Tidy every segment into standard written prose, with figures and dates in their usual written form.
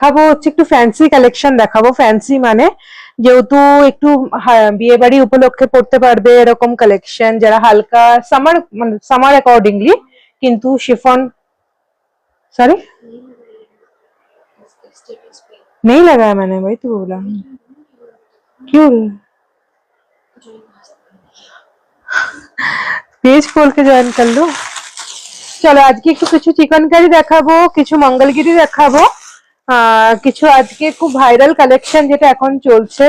দেখাবো হচ্ছে একটু ফ্যান্সি কালেকশন দেখাবো। ফ্যান্সি মানে যেহেতু একটু বিয়ে বাড়ি উপলক্ষে পড়তে পারবে এরকম কালেকশন, যারা হালকা সামার মানে সামার অ্যাকর্ডিংলি কিন্তু শিফন। सॉरी नहीं लगाया मैंने, वही तो बोला। क्यों পেজ खोल के ज्वाइन कर लो। চলো আজকে একটু কিছু চিকেন কারি দেখাবো, কিছু মঙ্গলগিরি দেখাবো, কিছু আজকে খুব ভাইরাল কালেকশন যেটা এখন চলছে,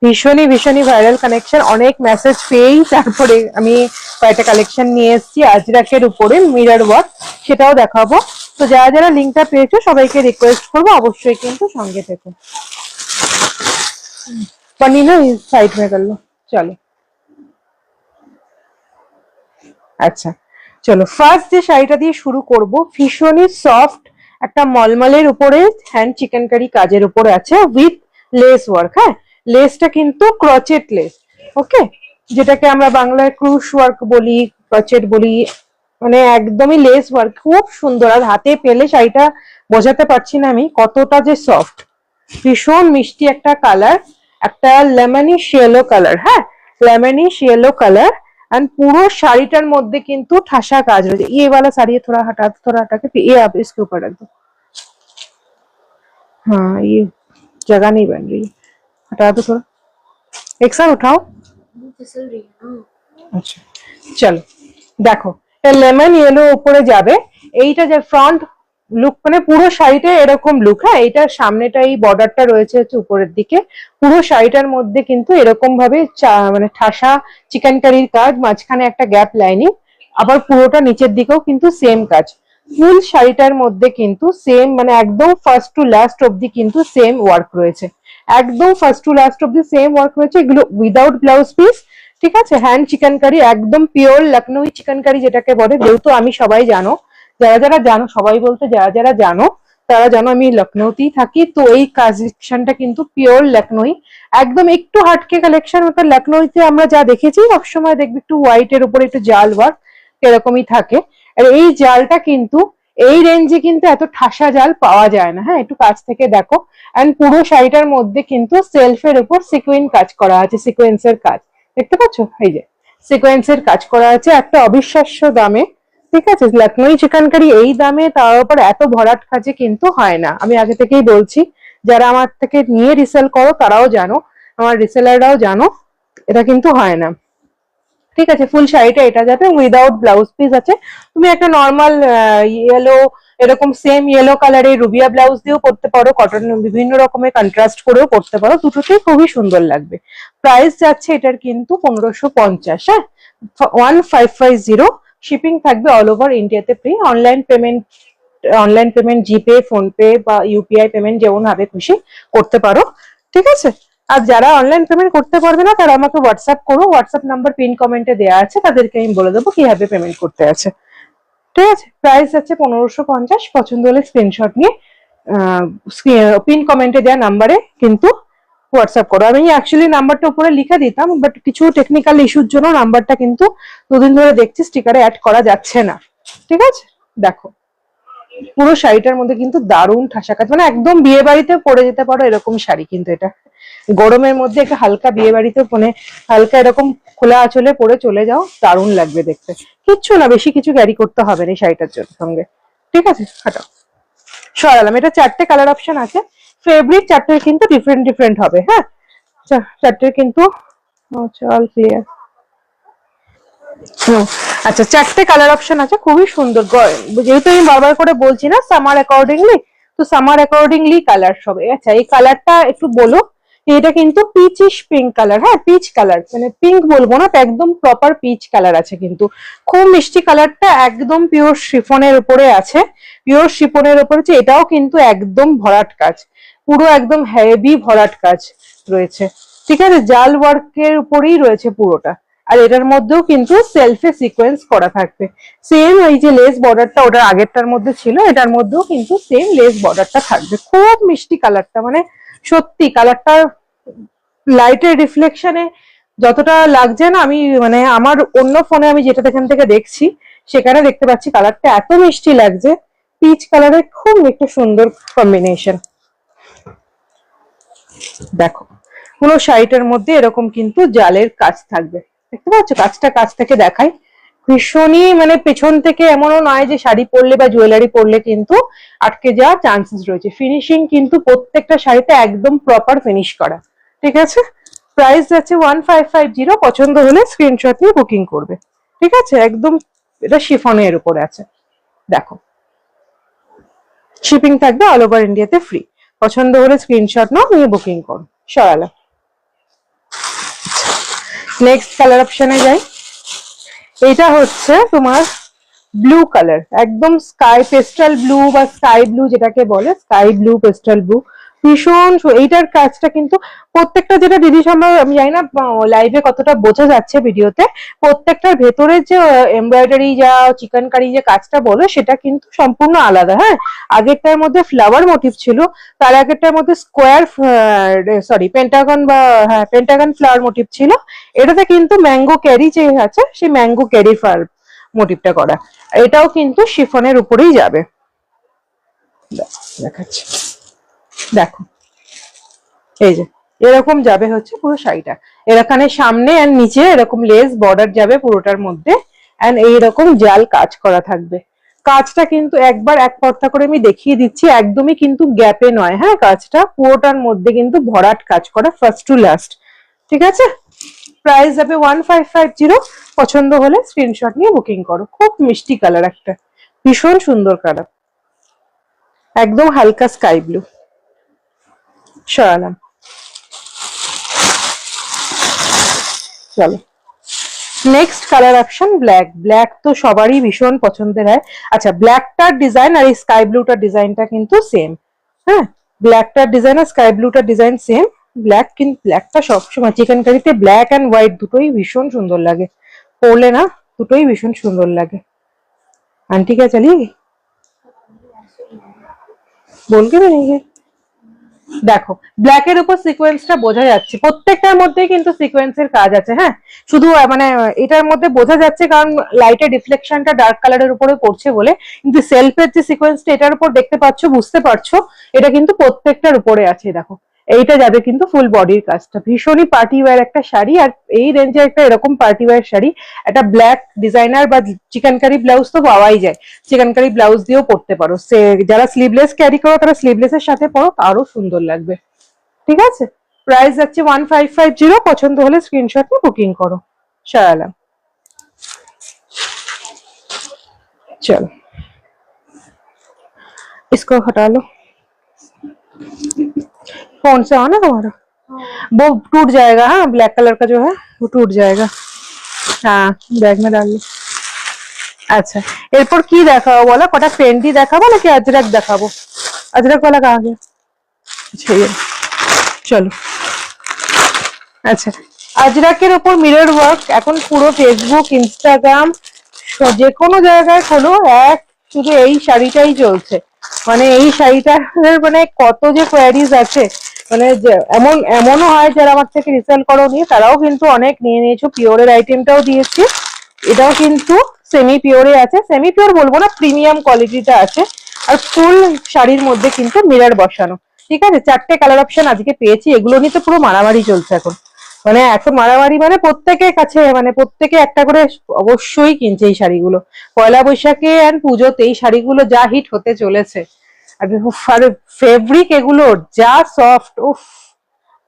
ভীষণই ভীষণই ভাইরাল কালেকশন। অনেক মেসেজ পেয়েই তারপরে আমি কয়েকটা কালেকশন নিয়ে এসেছি আজরাকের উপরে মিরর ওয়ার্ক, সেটাও দেখাবো। তো যারা যারা লিঙ্কটা পেয়েছো সবাইকে রিকোয়েস্ট করবো অবশ্যই কিন্তু সঙ্গে থেকো। पन्नी ना इस साइड में कर लो। चलो আচ্ছা চলো ফার্স্ট যে শাড়িটা দিয়ে শুরু করব, ভীষণই সফট একটা মলমলের উপরে হ্যান্ড চিকেন কারি কাজের উপরে আছে উইথ লেস ওয়ার্ক। হ্যাঁ, লেসটা কিন্তু ক্রচেট লেস, ওকে, যেটাকে আমরা বাংলায় ক্রুশ ওয়ার্ক বলি, ক্রচেট বলি, মানে একদমই লেস ওয়ার্ক, খুব সুন্দর। আর হাতে পেলে শাড়িটা বোঝাতে পারছি না আমি কতটা যে সফট। ভীষণ মিষ্টি একটা কালার, একটা লেমনিশ ইয়েলো কালার। হ্যাঁ, লেমনিশ ইয়েলো কালার। एंड पूरा শাড়িটার মধ্যে কিন্তু ঠাসা কাজ রয়েছে। ये वाला साड़ी थोड़ा हटा के ये आप इसके ऊपर रख दो। हाँ, ये जगह नहीं बन रही, हटा दो थोड़ा, एक साथ उठाओ। फिसल रही है ना। আচ্ছা চলো দেখো, লেমন ইয়েলো উপরে যাবে। এইটা যে ফ্রন্ট লুক, মানে পুরো শাড়িটা এরকম লুক। হ্যাঁ, এইটার সামনেটা এই বর্ডারটা রয়েছে হচ্ছে উপরের দিকে, পুরো শাড়িটার মধ্যে কিন্তু এরকম ভাবে মানে ঠাসা চিকেন কারির কাজ, মাঝখানে একটা গ্যাপ লাইনিং, আবার পুরোটা নিচের দিকেও কিন্তু সেম কাজ। ফুল শাড়িটার মধ্যে কিন্তু সেম, মানে একদম ফার্স্ট টু লাস্ট অব্দি কিন্তু সেম ওয়ার্ক রয়েছে, একদম ফার্স্ট টু লাস্ট অব্দি সেম ওয়ার্ক রয়েছে। এগুলো উইদাউট ব্লাউজ পিস, ঠিক আছে। হ্যান্ড চিকেন কারি, একদম পিওর লখনৌ চিকেন কারি যেটাকে বলে। যেহেতু আমি সবাই জানো, যারা যারা জানো, সবাই বলতে যারা যারা জানো তারা জানো আমি লখনৌতেই থাকি, তো এই কালেকশনটা কিন্তু পিওর লখনৌ, একদম একটু হাটকে কালেকশন। ওটা লখনৌতে আমরা যা দেখেছি সবসময় দেখবি একটু হোয়াইটের উপরে একটু জাল ওয়ার্ক এরকমই থাকে। আর এই জালটা কিন্তু এই রেঞ্জে কিন্তু এত ঠাসা জাল পাওয়া যায় না। হ্যাঁ, একটু কাছ থেকে দেখো। এন্ড পুরো শাড়িটার মধ্যে কিন্তু সেলফের উপর সিকোয়েন্স কাজ করা আছে, সিকোয়েন্সের কাজ দেখতে পাচ্ছ, এই যে সিকোয়েন্সের কাজ করা আছে একটা অবিশ্বাস্য দামে। ঠিক আছে, লখনৌ চিকেন কারি এই দামে, তার উপর এত ভরাট কাজে কিন্তু হয় না। আমি আগে থেকেই বলছি, যারা আমার থেকে নিয়ে রিসেল করো তারাও জানো, আমার রিসেলাররাও জানো, এটা কিন্তু হয় না। ঠিক আছে, ফুল শাড়িটা এটা যাবে, উইদাউট ব্লাউজ পিস আছে। তুমি একটা নর্মাল ইয়েলো, এরকম সেম ইয়েলো কালারের রুবিয়া ব্লাউজ দিয়েও পরতে পারো, কটন বিভিন্ন রকমের কন্ট্রাস্ট করেও পরতে পারো, দুটোতেই খুবই সুন্দর লাগবে। প্রাইস যাচ্ছে এটার কিন্তু 1550। হ্যাঁ, 1550। শিপিং থাকবে অল ওভার ইন্ডিয়াতে ফ্রি। অনলাইন পেমেন্ট জিপে, ফোনপে বা ইউপিআই পেমেন্ট যেমন ভাবে খুশি করতে পারো। ঠিক আছে, আর যারা অনলাইন পেমেন্ট করতে পারবে না তারা আমাকে হোয়াটসঅ্যাপ করো, হোয়াটসঅ্যাপ নাম্বার পিন কমেন্টে দেওয়া আছে, তাদেরকে আমি বলে দেবো কিভাবে পেমেন্ট করতে আছে। ঠিক আছে, প্রাইস আছে 1550। পছন্দ হলে স্ক্রিনশট নিয়ে পিন কমেন্টে দেওয়া নাম্বারে কিন্তু হোয়াটসঅ্যাপ করো। আমি অ্যাকচুয়ালি নাম্বারটা উপরে লিখে দিতাম, বাট কিছু টেকনিক্যাল ইস্যুর জন্য নাম্বারটা কিন্তু দুদিন ধরে দেখছি স্টিকারে অ্যাড করা যাচ্ছে না। ঠিক আছে, দেখো পুরো শাড়িটার মধ্যে কিন্তু দারুণ ঠাসা কাজ, মানে একদম বিয়ে বাড়িতে পরে যেতে পারো এরকম শাড়ি কিন্তু এটা। গরমের মধ্যে একটা হালকা বিয়ে বাড়িতে, মানে হালকা এরকম খোলা আঁচলে পরে চলে যাও, দারুণ লাগবে দেখতে। কিচ্ছু না, বেশি কিছু ক্যারি করতে হবে না এই শাড়িটার সঙ্গে। ঠিক আছে, হাঁটাও, সরালাম। এটা 4টে কালার অপশন আছে, ফেব্রিক 4টের কিন্তু ডিফারেন্ট ডিফারেন্ট হবে। হ্যাঁ, 4টের কিন্তু চল ক্লিয়ার। আচ্ছা, 4টে কালার অপশন আছে, খুবই সুন্দর। যেহেতু আমি বারবার করে বলছি না সামার অ্যাকর্ডিংলি, তো সামার অ্যাকর্ডিংলি কালার সব। আচ্ছা, এই কালারটা একটু বলো। এটা কিন্তু পিচিশ পিঙ্ক কালার। হ্যাঁ, পিচ কালার, মানে পিঙ্ক বলবো না, একদম প্রপার পিচ কালার আছে কিন্তু খুব মিষ্টি কালারটা, একদম পিওর শিফনের উপরে আছে। পিওর শিফনের উপরে আছে, এটাও কিন্তু একদম ভরাট কাজ, পুরো একদম হেভি ভরাট কাজ রয়েছে। ঠিক আছে, জাল ওয়ার্কের উপরেই রয়েছে পুরোটা। আর এটার মধ্যেও কিন্তু সেলফে সিকোয়েন্স করা থাকবে। সেম ওই যে লেস বর্ডারটা ওটার আগেরটার মধ্যে ছিল, এটার মধ্যেও কিন্তু সেম লেস বর্ডারটা থাকবে। খুব মিষ্টি কালারটা, মানে সত্যি কালারটা লাইটের রিফ্লেকশনে যতটা লাগছে না, আমি মানে আমার অন্য ফোনে আমি যেটা এখান থেকে দেখছি সেখানে দেখতে পাচ্ছি কালারটা এত মিষ্টি লাগছে। পিচ কালারের খুব একটা সুন্দর কম্বিনেশন। দেখো পুরো শাড়িটার মধ্যে এরকম কিন্তু জালের কাজ থাকবে, দেখতে পাচ্ছ কাজটা, কাছ থেকে দেখাই, ভীষণই মানে পেছন থেকে এমনও নয় যে শাড়ি পরলে বা জুয়েলারি পরলে কিন্তু আটকে যাওয়ার চান্সেস রয়েছে। ফিনিশিং কিন্তু প্রত্যেকটা শাড়িতে একদম প্রপার ফিনিশ করা, ঠিক আছে। প্রাইস যাচ্ছে 1550, পছন্দ হলে স্ক্রিনশট নিয়ে বুকিং করবে, ঠিক আছে। একদম এটা শিফনের উপরে আছে, দেখো শিপিং থাকবে অল ওভার ইন্ডিয়াতে ফ্রি। পছন্দ হলে স্ক্রিনশট নাও, নিয়ে বুকিং করো। সরালা। নেক্সট কালার অপশনে যাই। এটা হচ্ছে তোমার ব্লু কালার, একদম স্কাই পেস্টাল ব্লু বা স্কাই ব্লু যেটাকে বলে, স্কাই ব্লু পেস্টাল ব্লু, ভীষণ এইটার কাজটা কিন্তু প্রত্যেকটা, যেটা দিদি সম্ভব আমি জানি না লাইভে কতটা বোঝা যাচ্ছে ভিডিওতে, প্রত্যেকটার ভেতরে যে এমব্রয়ডারি যা চিকেনকারি যে কাজটা বলে সেটা কিন্তু সম্পূর্ণ আলাদা। হ্যাঁ, আগেরটার মধ্যে ফ্লাওয়ার মোটিভ ছিল, তার আগেরটার মধ্যে স্কোয়ার সরি পেন্টাগন বা হ্যাঁ পেন্টাগন ফ্লাওয়ার মোটিভ ছিল, এটাতে কিন্তু ম্যাঙ্গো ক্যারি যে আছে সেই ম্যাঙ্গো ক্যারি ফ্লাওয়ার মোটিভটা করা। এটাও কিন্তু শিফনের উপরেই যাবে, দেখাচ্ছি দেখো, এই যে এরকম যাবে হচ্ছে পুরো শাড়িটা, এখানে সামনে আর নিচে এরকম লেস বর্ডার যাবে পুরোটার মধ্যে, এন্ড এইরকম জাল কাজ করা থাকবে। কাজটা কিন্তু একবার এক পর্দা করে আমি দেখিয়ে দিচ্ছি, একদমই কিন্তু গ্যাপে নয়, হ্যাঁ কাজটা পুরোটার মধ্যে কিন্তু ভরাট কাজ করা ফার্স্ট টু লাস্ট, ঠিক আছে। প্রাইস যাবে 1550, পছন্দ হলে স্ক্রিনশট নিয়ে বুকিং করো। খুব মিষ্টি কালার একটা, ভীষণ সুন্দর কালার, একদম হালকা স্কাই ব্লু। সরালাম, চলো next colour option black. Black তো সবারই ভীষণ পছন্দের হয়। আচ্ছা, ব্ল্যাকটার ডিজাইন আর এই স্কাই ব্লুটার ডিজাইনটা কিন্তু সেম, হ্যাঁ ব্ল্যাকটার ডিজাইন আর স্কাই ব্লুটার ডিজাইন সেম। ব্ল্যাক কিন্তু ব্ল্যাকটা সবসময় চিকেন কারিতে ব্ল্যাক অ্যান্ড হোয়াইট দুটোই ভীষণ সুন্দর লাগে, পরলে না দুটোই ভীষণ সুন্দর লাগে। আন্টি কে চালিয়ে বলকে বেরিয়ে, দেখো ব্ল্যাকের উপর সিকোয়েন্সটা বোঝা যাচ্ছে, প্রত্যেকটার মধ্যেই কিন্তু সিকোয়েন্সের কাজ আছে। হ্যাঁ, শুধু মানে এটার মধ্যে বোঝা যাচ্ছে কারণ লাইটের রিফ্লেকশনটা ডার্ক কালারের উপরে পড়ছে বলে, কিন্তু সেলফের যে সিকোয়েন্সটা এটার উপর দেখতে পাচ্ছ, বুঝতে পারছো এটা কিন্তু প্রত্যেকটার উপরে আছে। দেখো এইটা যাবে কিন্তু ফুল বডির কাজটা, ভীষণই পার্টি ওয়্যার একটা শাড়ি, আর এই রেঞ্জে একটা এরকম পার্টি ওয়্যার শাড়ি একটা ব্ল্যাক ডিজাইনার বা চিকেনকারি ব্লাউজ তো পাওয়াই যায়, চিকেনকারি ব্লাউজ দিয়েও পরতে পারো, সে যারা স্লিভলেস ক্যারি করো তারা স্লিভলেস এর সাথে পরো, আরো সুন্দর লাগবে, ঠিক আছে। প্রাইস যাচ্ছে 1550, পছন্দ হলে স্ক্রিনশট নিয়ে বুকিং করো। শায়ালা, चलो इसको हटा लो, फोन से ऑन है तुम्हारा, वो टूट जाएगा, हाँ ब्लैक कलर का जो है वो टूट जाएगा, हाँ बैग में डाल लो। আচ্ছা, এরপর কি দেখাবো বলো, কটা ফেন্ডি দেখাবো নাকি আজরাক দেখাবো? আজরাক वाला कहाँ गया? अच्छा ये চলো। আচ্ছা, আজরাকের উপর মিরর ওয়ার্ক এখন পুরো ফেসবুক ইনস্টাগ্রাম যে কোনো জায়গায় খোলো এক শুধু এই শাড়িটাই চলছে, মানে এই শাড়িটার মানে কত যে কোয়ারিজ আছে, মানে এমনও হয় যারা আমার থেকে রিসেল করো নিয়ে তারাও কিন্তু অনেক নিয়ে নিয়েছো। পিওরের আইটেমটাও দিয়েছি, এটাও কিন্তু সেমি পিওরে আছে, সেমি পিওর বলবো না, প্রিমিয়াম কোয়ালিটিটা আছে, আর ফুল শাড়ির মধ্যে কিন্তু মিরর বসানো, ঠিক আছে। চারটে কালার অপশন আজকে পেয়েছি, এগুলো নিয়ে তো পুরো মারামারি চলছে এখন, মানে এখন মারামারি মানে প্রত্যেকের কাছে, মানে প্রত্যেকে একটা করে অবশ্যই কিনছে এই শাড়িগুলো, পয়লা বৈশাখে আর পুজোতে এই শাড়িগুলো যা হিট হতে চলেছে। আর ফেব্রিক এগুলো যা সফট, উফ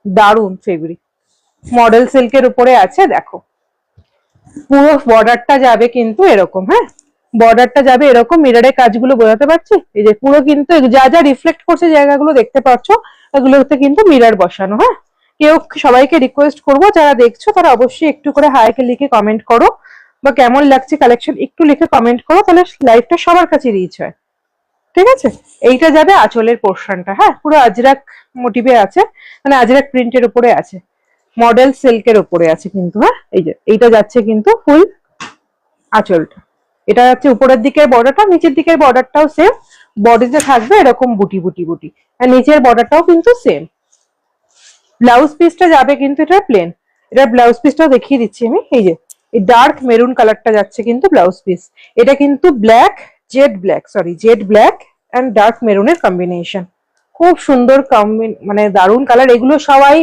দারুন ফেব্রিক, মডেল সিল্কের উপরে আছে। দেখো পুরো বর্ডারটা যাবে কিন্তু এরকম, হ্যাঁ বর্ডারটা যাবে এরকম, মিররের কাজগুলো বোঝাতে পারছি, এই যে পুরো কিন্তু যা যা রিফ্লেক্ট করছে জায়গাগুলো দেখতে পাচ্ছ, এগুলোতে কিন্তু মিরর বসানো। হ্যাঁ, কেউ সবাইকে রিকোয়েস্ট করবো যারা দেখছো তারা অবশ্যই একটু করে হাইকে লিখে কমেন্ট করো, বা কেমন লাগছে কালেকশন একটু লিখে কমেন্ট করো, তাহলে লাইভটা সবার কাছে রিচ হয়, ঠিক আছে। এইটা যাবে আঁচলের পোর্শনটা, হ্যাঁ পুরো আজরাক মোটিভে আছে, মানে আজরাক প্রিন্টের উপরে আছে, মডেল সিল্কের উপরে আছে কিন্তু, হ্যাঁ এই যে এইটা যাচ্ছে কিন্তু ফুল আঁচলটা, এটা যাচ্ছে উপরের দিকের বর্ডারটা, নিচের দিকের বর্ডারটাও সেম, বডিতে থাকবে এরকম বুটি বুটি বুটি, আর নিচের বর্ডারটাও কিন্তু সেম। ব্লাউজ পিসটা যাবে কিন্তু এটা প্লেন, এটা ব্লাউজ পিসটাও দেখিয়ে দিচ্ছি আমি, এই যে এই ডার্ক মেরুন কালারটা যাচ্ছে কিন্তু ব্লাউজ পিস, এটা কিন্তু black jade black and dark মেরুনের কম্বিনেশন, খুব সুন্দর মানে দারুন কালার। এগুলো সবাই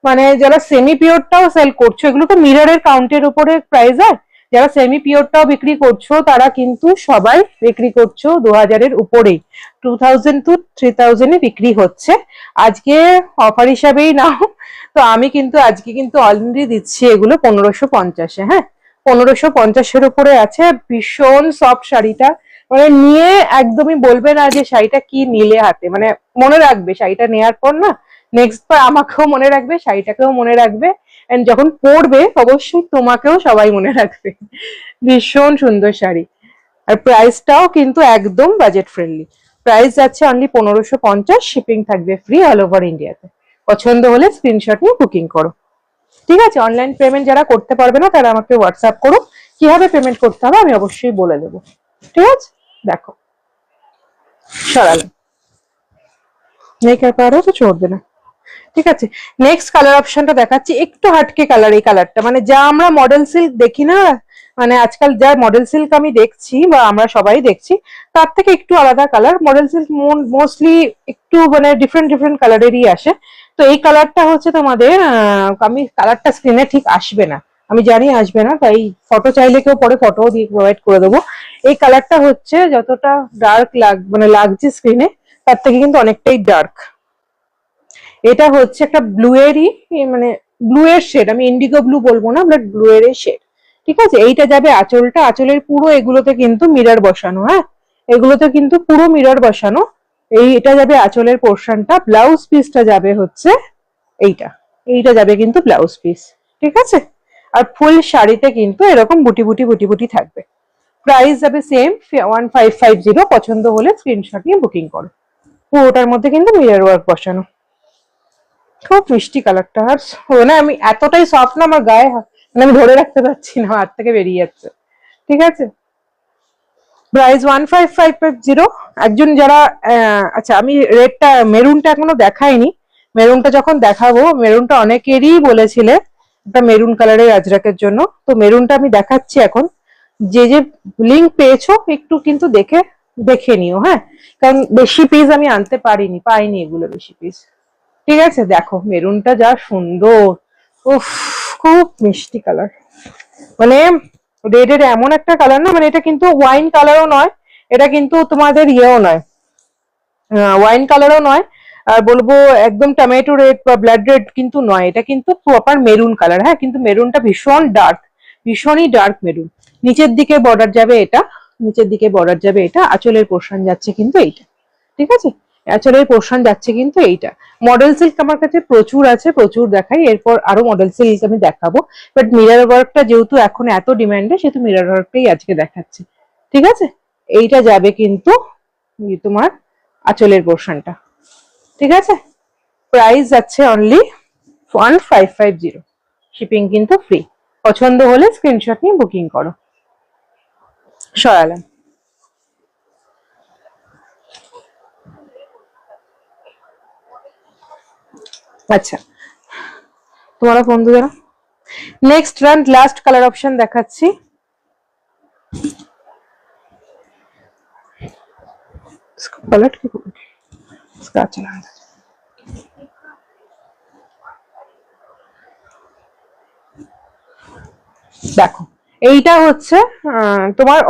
মানে যারা সেমি পিওরটাও সেল করছো, এগুলো তো মিররের কাউন্টের উপরে প্রাইস হয়, যারা সেমি পিওরটাও বিক্রি করছো তারা কিন্তু সবাই বিক্রি করছো 2000-এর উপরেই, 2000 to 3000 বিক্রি হচ্ছে। আজকে অফার হিসাবেই নাও, তো আমি কিন্তু আজকে কিন্তু অলরেডি দিচ্ছি এগুলো 1550-এ। হ্যাঁ, 1550-এর উপরে আছে। ভীষণ সফট শাড়িটা, মানে নিয়ে একদমই বলবে না যে শাড়িটা কি নিলে হাতে, মানে মনে রাখবে শাড়িটা নেওয়ার পর না, নেক্সট বার আমাকেও মনে রাখবে, শাড়িটাকেও মনে রাখবে, এন্ড যখন পরবে অবশ্যই তোমাকেও সবাই মনে রাখবে। ভীষণ সুন্দর শাড়ি। আর প্রাইসটাও কিন্তু একদম বাজেট ফ্রেন্ডলি। প্রাইস যাচ্ছে অনলি 1550, শিপিং থাকবে ফ্রি অল ওভার ইন্ডিয়াতে। পছন্দ হলে স্ক্রিনশট নিয়ে বুকিং করো। ঠিক আছে, অনলাইন পেমেন্ট যারা করতে পারবে না তারা আমাকে হোয়াটসঅ্যাপ করো, কিভাবে পেমেন্ট করতে হবে আমি অবশ্যই বলে দেবো। ঠিক আছে, দেখো সরালাম, नहीं कर पा रहे हो तो छोड़ देना। ঠিক আছে, নেক্সট কালার অপশনটা দেখাচ্ছি, একটু হাটকে কালার। এই কালারটা মানে যা আমরা মডেল সিল্ক দেখি না, মানে আজকাল যা মডেল সিল্ক আমি দেখছি বা আমরা সবাই দেখছি, তার থেকে একটু আলাদা কালার। মডেল সিল্ক মোস্টলি একটু মানে ডিফারেন্ট ডিফারেন্ট কালারেরই আসে। তো এই কালারটা হচ্ছে তোমাদের আমি কালারটা স্ক্রিনে ঠিক আসবে না, আমি জানি আসবে না, তাই ফটো চাইলে কেউ পরে ফটো দিয়ে প্রোভাইড করে দেবো। এই কালারটা হচ্ছে যতটা ডার্ক মানে লাগছে স্ক্রিনে, তার থেকে কিন্তু অনেকটাই ডার্ক। এটা হচ্ছে একটা ব্লু এরই, মানে ব্লু এর শেড, আমি ইন্ডিগো ব্লু বলবো না, বাট ব্লু এর শেড। ঠিক আছে, এইটা যাবে আঁচলটা, আঁচলের পুরো এগুলোতে কিন্তু মিরর বসানো। হ্যাঁ, এগুলোতে কিন্তু পুরো মিরর বসানো। এটা যাবে আঁচলের পোর্শনটা। ব্লাউজ পিসটা যাবে হচ্ছে এইটা, এইটা যাবে কিন্তু ব্লাউজ পিস। ঠিক আছে, আর ফুল শাড়িতে কিন্তু এরকম বুটি বুটি বুটি বুটি থাকবে। প্রাইস যাবে সেম 1550। পছন্দ হলে স্ক্রিনশট নিয়ে বুকিং করো। পুরোটার মধ্যে কিন্তু মিরর ওয়ার্ক বসানো। খুব মিষ্টি কালারটা। আর না আমি এতটাই সফট না, আমার গায়ে মানে আমি ধরে রাখতে পারছি না, হাত থেকে বেরিয়ে যাচ্ছে। ঠিক আছে, প্রাইস 1550। একজন যারা আচ্ছা আমি রেডটা মেরুনটা এখনো দেখাইনি, মেরুনটা যখন দেখাবো, মেরুনটা অনেকেরই বলেছিলে একটা মেরুন কালারের আজরাকের জন্য, তো মেরুনটা আমি দেখাচ্ছি এখন। যে যে লিঙ্ক পেয়েছো একটু কিন্তু দেখে নিও। হ্যাঁ, কারণ বেশি পিস আমি আনতে পাইনি এগুলো বেশি পিস। ঠিক আছে, দেখো মেরুনটা যা সুন্দর, উফ খুব মিষ্টি কালার। মানে রেডের এমন একটা কালার না, মানে এটা কিন্তু ওয়াইন কালারও নয়, এটা কিন্তু তোমাদের ইয়েও নয়, ওয়াইন কালারও নয়, আর বলবো একদম টমেটো রেড বা ব্লাড রেড কিন্তু নয়, এটা কিন্তু প্রপার মেরুন কালার। হ্যাঁ, কিন্তু মেরুনটা ভীষণ ডার্ক, ভীষণই ডার্ক মেরুন। নিচের দিকে বর্ডার যাবে এটা, নিচের দিকে বর্ডার যাবে এটা, আঁচলের পোর্শন যাচ্ছে কিন্তু এইটা। ঠিক আছে, আঁচলের পোর্শন যাচ্ছে কিন্তু এইটা। মডেল সিল্ক আমার কাছে প্রচুর আছে, প্রচুর দেখাই, এরপর আরো মডেল সিল্ক আমি দেখাবো, বাট মিরর ওয়ার্কটা যেহেতু এখন এত ডিমান্ডে, সেহেতু মিরর ওয়ার্কটাই আজকে দেখাচ্ছি। ঠিক আছে, এইটা যাবে কিন্তু তোমার আঁচলের পোর্শনটা। ঠিক আছে, প্রাইস যাচ্ছে অনলি 1550, শিপিং কিন্তু ফ্রি। পছন্দ হলে স্ক্রিনশট নিয়ে বুকিং করো। সরালাম। আচ্ছা তোমারা বন্ধু যারা, next run last colour option দেখাচ্ছি। पलट के इसका चला দেখো এইটা হচ্ছে তোমার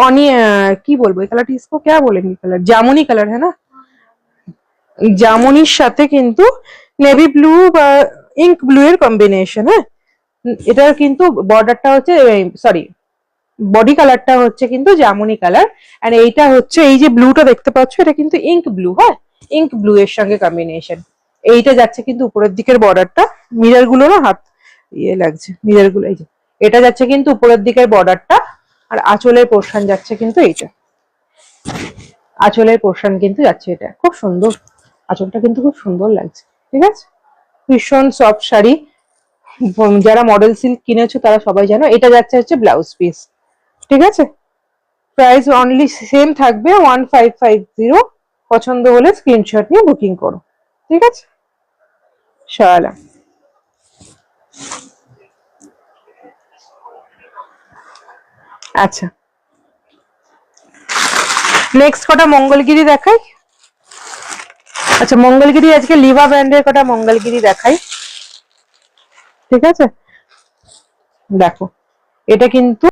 কি বলবো এই কালারটা, इसको क्या बोलेंगे কালার, জামুনি কালার है ना, জামুনির সাথে কিন্তু নেভি ব্লু বা ইঙ্ক ব্লু এর কম্বিনেশন। হ্যাঁ, এটার কিন্তু বর্ডারটা হচ্ছে সরি বডি কালারটা হচ্ছে কিন্তু জামুনি কালার, আর এইটা হচ্ছে এই যে ব্লুটা দেখতে পাচ্ছ এটা কিন্তু ইঙ্ক ব্লু। হ্যাঁ, ইঙ্ক ব্লু এর সঙ্গে কম্বিনেশন। এইটা যাচ্ছে কিন্তু উপরের দিকের বর্ডারটা, মিরর গুলো না হাত ইয়ে লাগছে, মিরর গুলো এই যে এটা যাচ্ছে কিন্তু উপরের দিকের বর্ডারটা, আর আঁচলের পোর্শন যাচ্ছে কিন্তু এইটা, আঁচলের পোর্শন কিন্তু যাচ্ছে এটা। খুব সুন্দর আঁচলটা কিন্তু খুব সুন্দর লাগছে। ঠিক আছে, ভীষণ সফট শাড়ি, যারা মডেল সিল্ক কিনেছো তারা সবাই জানো। এটা যাচ্ছে হচ্ছে ব্লাউজ পিস। ঠিক আছে, প্রাইস অনলি সেম থাকবে 1550। পছন্দ হলে স্ক্রিনশট নিয়ে বুকিং করো। ঠিক আছে, সরালাম। আচ্ছা নেক্সট কটা মঙ্গলগিরি দেখাই। আচ্ছা মঙ্গলগিরি আজকে লিভা ব্র্যান্ডের কটা মঙ্গলগিরি দেখাই, ঠিক আছে? দেখো এটা কিন্তু